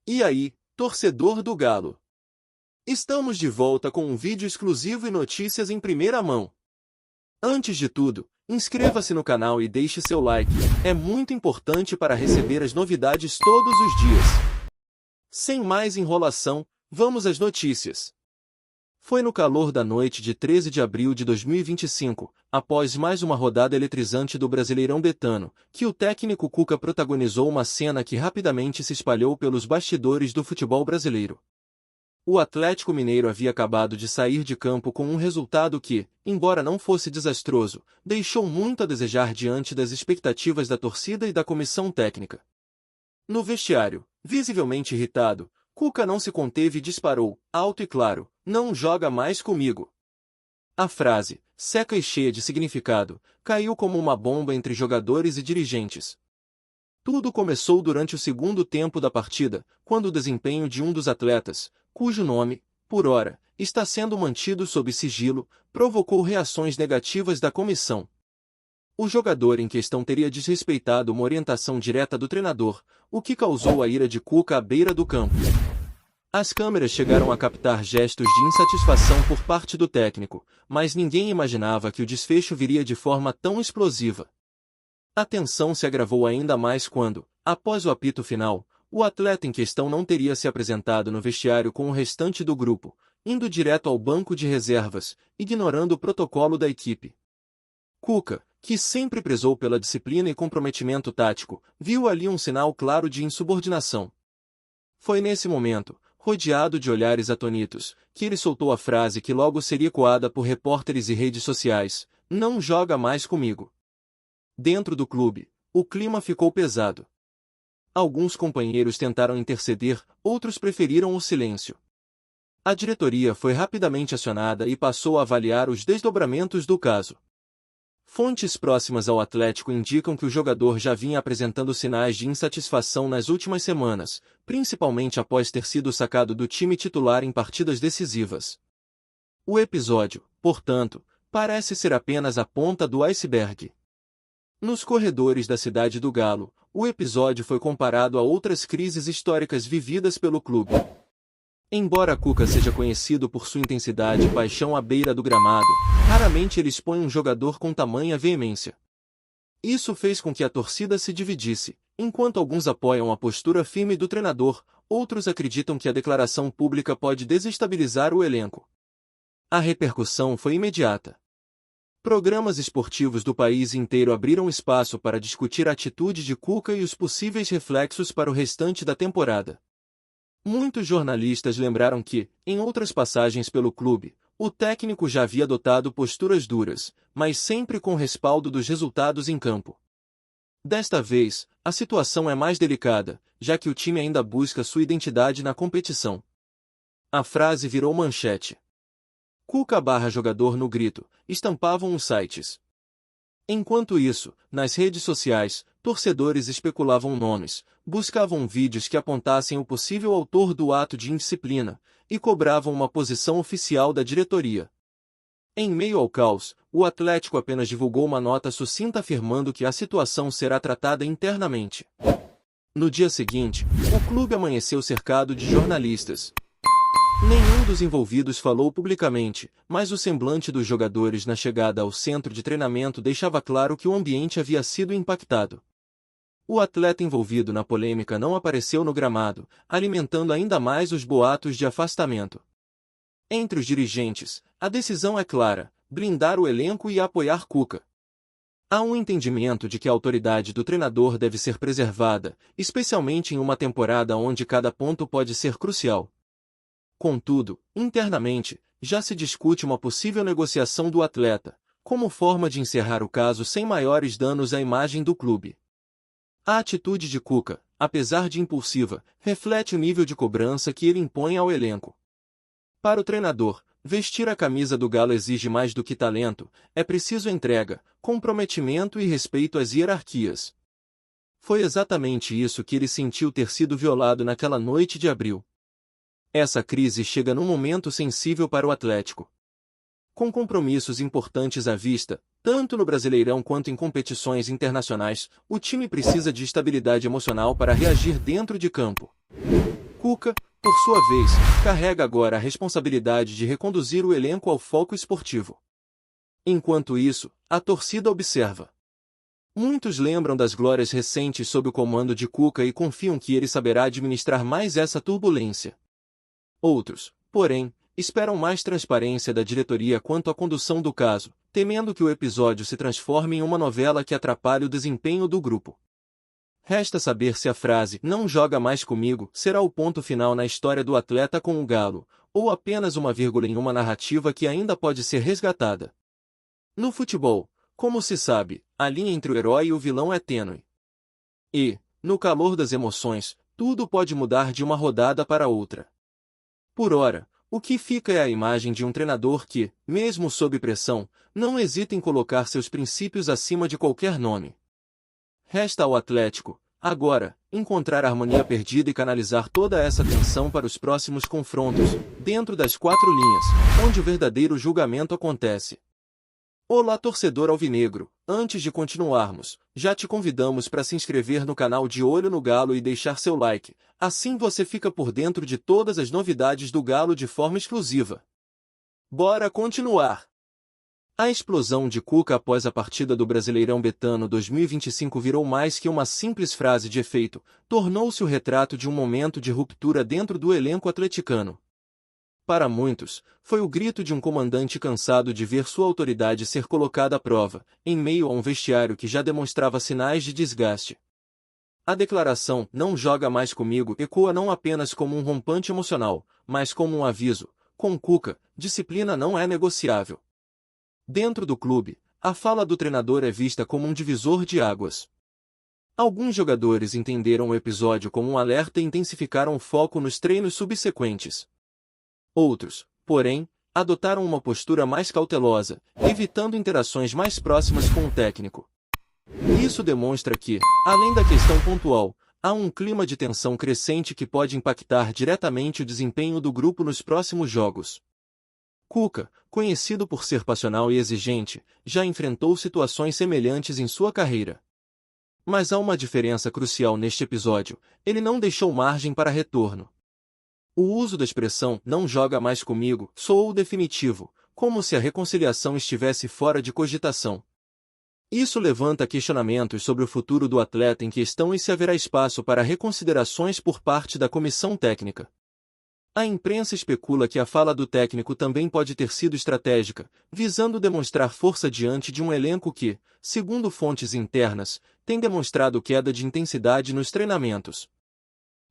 E aí, torcedor do Galo? Estamos de volta com um vídeo exclusivo e notícias em primeira mão. Antes de tudo, inscreva-se no canal e deixe seu like, é muito importante para receber as novidades todos os dias. Sem mais enrolação, vamos às notícias. Foi no calor da noite de 13 de abril de 2025, após mais uma rodada eletrizante do Brasileirão Betano, que o técnico Cuca protagonizou uma cena que rapidamente se espalhou pelos bastidores do futebol brasileiro. O Atlético Mineiro havia acabado de sair de campo com um resultado que, embora não fosse desastroso, deixou muito a desejar diante das expectativas da torcida e da comissão técnica. No vestiário, visivelmente irritado, Cuca não se conteve e disparou, alto e claro: "Não joga mais comigo." A frase, seca e cheia de significado, caiu como uma bomba entre jogadores e dirigentes. Tudo começou durante o segundo tempo da partida, quando o desempenho de um dos atletas, cujo nome, por ora, está sendo mantido sob sigilo, provocou reações negativas da comissão. O jogador em questão teria desrespeitado uma orientação direta do treinador, o que causou a ira de Cuca à beira do campo. As câmeras chegaram a captar gestos de insatisfação por parte do técnico, mas ninguém imaginava que o desfecho viria de forma tão explosiva. A tensão se agravou ainda mais quando, após o apito final, o atleta em questão não teria se apresentado no vestiário com o restante do grupo, indo direto ao banco de reservas, ignorando o protocolo da equipe. Cuca, que sempre prezou pela disciplina e comprometimento tático, viu ali um sinal claro de insubordinação. Foi nesse momento, rodeado de olhares atônitos, que ele soltou a frase que logo seria ecoada por repórteres e redes sociais: "Não joga mais comigo." Dentro do clube, o clima ficou pesado. Alguns companheiros tentaram interceder, outros preferiram o silêncio. A diretoria foi rapidamente acionada e passou a avaliar os desdobramentos do caso. Fontes próximas ao Atlético indicam que o jogador já vinha apresentando sinais de insatisfação nas últimas semanas, principalmente após ter sido sacado do time titular em partidas decisivas. O episódio, portanto, parece ser apenas a ponta do iceberg. Nos corredores da cidade do Galo, o episódio foi comparado a outras crises históricas vividas pelo clube. Embora Cuca seja conhecido por sua intensidade e paixão à beira do gramado, raramente ele expõe um jogador com tamanha veemência. Isso fez com que a torcida se dividisse, enquanto alguns apoiam a postura firme do treinador, outros acreditam que a declaração pública pode desestabilizar o elenco. A repercussão foi imediata. Programas esportivos do país inteiro abriram espaço para discutir a atitude de Cuca e os possíveis reflexos para o restante da temporada. Muitos jornalistas lembraram que, em outras passagens pelo clube, o técnico já havia adotado posturas duras, mas sempre com respaldo dos resultados em campo. Desta vez, a situação é mais delicada, já que o time ainda busca sua identidade na competição. A frase virou manchete. Cuca / jogador no grito, estampavam os sites. Enquanto isso, nas redes sociais, torcedores especulavam nomes, buscavam vídeos que apontassem o possível autor do ato de indisciplina, e cobravam uma posição oficial da diretoria. Em meio ao caos, o Atlético apenas divulgou uma nota sucinta afirmando que a situação será tratada internamente. No dia seguinte, o clube amanheceu cercado de jornalistas. Nenhum dos envolvidos falou publicamente, mas o semblante dos jogadores na chegada ao centro de treinamento deixava claro que o ambiente havia sido impactado. O atleta envolvido na polêmica não apareceu no gramado, alimentando ainda mais os boatos de afastamento. Entre os dirigentes, a decisão é clara: blindar o elenco e apoiar Cuca. Há um entendimento de que a autoridade do treinador deve ser preservada, especialmente em uma temporada onde cada ponto pode ser crucial. Contudo, internamente, já se discute uma possível negociação do atleta, como forma de encerrar o caso sem maiores danos à imagem do clube. A atitude de Cuca, apesar de impulsiva, reflete o nível de cobrança que ele impõe ao elenco. Para o treinador, vestir a camisa do Galo exige mais do que talento, é preciso entrega, comprometimento e respeito às hierarquias. Foi exatamente isso que ele sentiu ter sido violado naquela noite de abril. Essa crise chega num momento sensível para o Atlético. Com compromissos importantes à vista, tanto no Brasileirão quanto em competições internacionais, o time precisa de estabilidade emocional para reagir dentro de campo. Cuca, por sua vez, carrega agora a responsabilidade de reconduzir o elenco ao foco esportivo. Enquanto isso, a torcida observa. Muitos lembram das glórias recentes sob o comando de Cuca e confiam que ele saberá administrar mais essa turbulência. Outros, porém, esperam mais transparência da diretoria quanto à condução do caso, temendo que o episódio se transforme em uma novela que atrapalhe o desempenho do grupo. Resta saber se a frase "não joga mais comigo" será o ponto final na história do atleta com o Galo, ou apenas uma vírgula em uma narrativa que ainda pode ser resgatada. No futebol, como se sabe, a linha entre o herói e o vilão é tênue. E, no calor das emoções, tudo pode mudar de uma rodada para outra. Por ora, o que fica é a imagem de um treinador que, mesmo sob pressão, não hesita em colocar seus princípios acima de qualquer nome. Resta ao Atlético, agora, encontrar a harmonia perdida e canalizar toda essa tensão para os próximos confrontos, dentro das quatro linhas, onde o verdadeiro julgamento acontece. Olá, torcedor alvinegro, antes de continuarmos, já te convidamos para se inscrever no canal De Olho no Galo e deixar seu like, assim você fica por dentro de todas as novidades do Galo de forma exclusiva. Bora continuar! A explosão de Cuca após a partida do Brasileirão Betano 2025 virou mais que uma simples frase de efeito, tornou-se o retrato de um momento de ruptura dentro do elenco atleticano. Para muitos, foi o grito de um comandante cansado de ver sua autoridade ser colocada à prova, em meio a um vestiário que já demonstrava sinais de desgaste. A declaração "não joga mais comigo" ecoa não apenas como um rompante emocional, mas como um aviso: com Cuca, disciplina não é negociável. Dentro do clube, a fala do treinador é vista como um divisor de águas. Alguns jogadores entenderam o episódio como um alerta e intensificaram o foco nos treinos subsequentes. Outros, porém, adotaram uma postura mais cautelosa, evitando interações mais próximas com o técnico. Isso demonstra que, além da questão pontual, há um clima de tensão crescente que pode impactar diretamente o desempenho do grupo nos próximos jogos. Cuca, conhecido por ser passional e exigente, já enfrentou situações semelhantes em sua carreira. Mas há uma diferença crucial neste episódio: ele não deixou margem para retorno. O uso da expressão "não joga mais comigo" soou definitivo, como se a reconciliação estivesse fora de cogitação. Isso levanta questionamentos sobre o futuro do atleta em questão e se haverá espaço para reconsiderações por parte da comissão técnica. A imprensa especula que a fala do técnico também pode ter sido estratégica, visando demonstrar força diante de um elenco que, segundo fontes internas, tem demonstrado queda de intensidade nos treinamentos.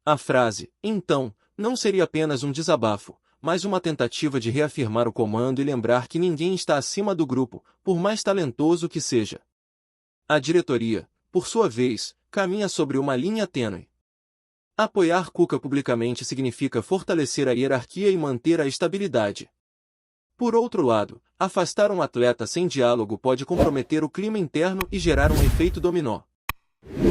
A frase, então, não seria apenas um desabafo, mas uma tentativa de reafirmar o comando e lembrar que ninguém está acima do grupo, por mais talentoso que seja. A diretoria, por sua vez, caminha sobre uma linha tênue. Apoiar Cuca publicamente significa fortalecer a hierarquia e manter a estabilidade. Por outro lado, afastar um atleta sem diálogo pode comprometer o clima interno e gerar um efeito dominó.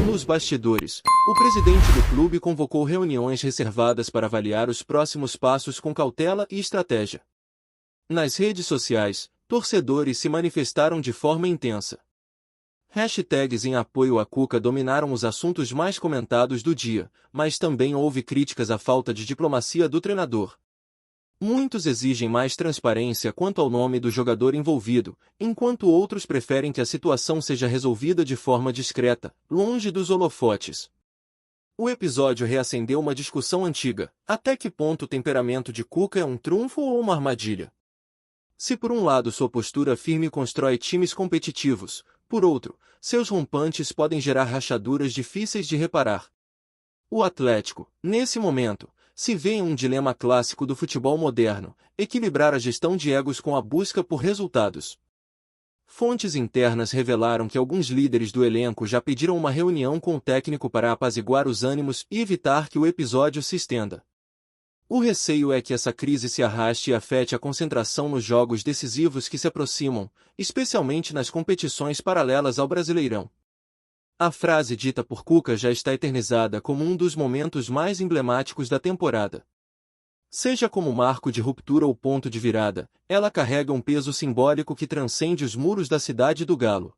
Nos bastidores, o presidente do clube convocou reuniões reservadas para avaliar os próximos passos com cautela e estratégia. Nas redes sociais, torcedores se manifestaram de forma intensa. Hashtags em apoio a Cuca dominaram os assuntos mais comentados do dia, mas também houve críticas à falta de diplomacia do treinador. Muitos exigem mais transparência quanto ao nome do jogador envolvido, enquanto outros preferem que a situação seja resolvida de forma discreta, longe dos holofotes. O episódio reacendeu uma discussão antiga: até que ponto o temperamento de Cuca é um trunfo ou uma armadilha? Se por um lado sua postura firme constrói times competitivos, por outro, seus rompantes podem gerar rachaduras difíceis de reparar. O Atlético, nesse momento, se vê em um dilema clássico do futebol moderno: equilibrar a gestão de egos com a busca por resultados. Fontes internas revelaram que alguns líderes do elenco já pediram uma reunião com o técnico para apaziguar os ânimos e evitar que o episódio se estenda. O receio é que essa crise se arraste e afete a concentração nos jogos decisivos que se aproximam, especialmente nas competições paralelas ao Brasileirão. A frase dita por Cuca já está eternizada como um dos momentos mais emblemáticos da temporada. Seja como marco de ruptura ou ponto de virada, ela carrega um peso simbólico que transcende os muros da cidade do Galo.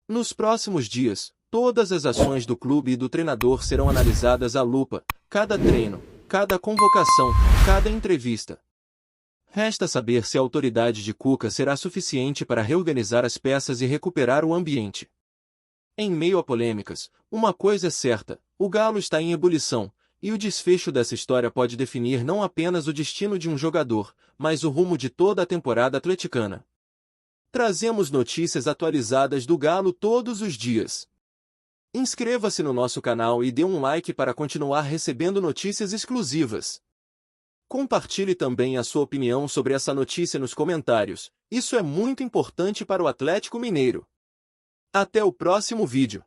Nos próximos dias, todas as ações do clube e do treinador serão analisadas à lupa: cada treino, cada convocação, cada entrevista. Resta saber se a autoridade de Cuca será suficiente para reorganizar as peças e recuperar o ambiente. Em meio a polêmicas, uma coisa é certa: o Galo está em ebulição, e o desfecho dessa história pode definir não apenas o destino de um jogador, mas o rumo de toda a temporada atleticana. Trazemos notícias atualizadas do Galo todos os dias. Inscreva-se no nosso canal e dê um like para continuar recebendo notícias exclusivas. Compartilhe também a sua opinião sobre essa notícia nos comentários, isso é muito importante para o Atlético Mineiro. Até o próximo vídeo.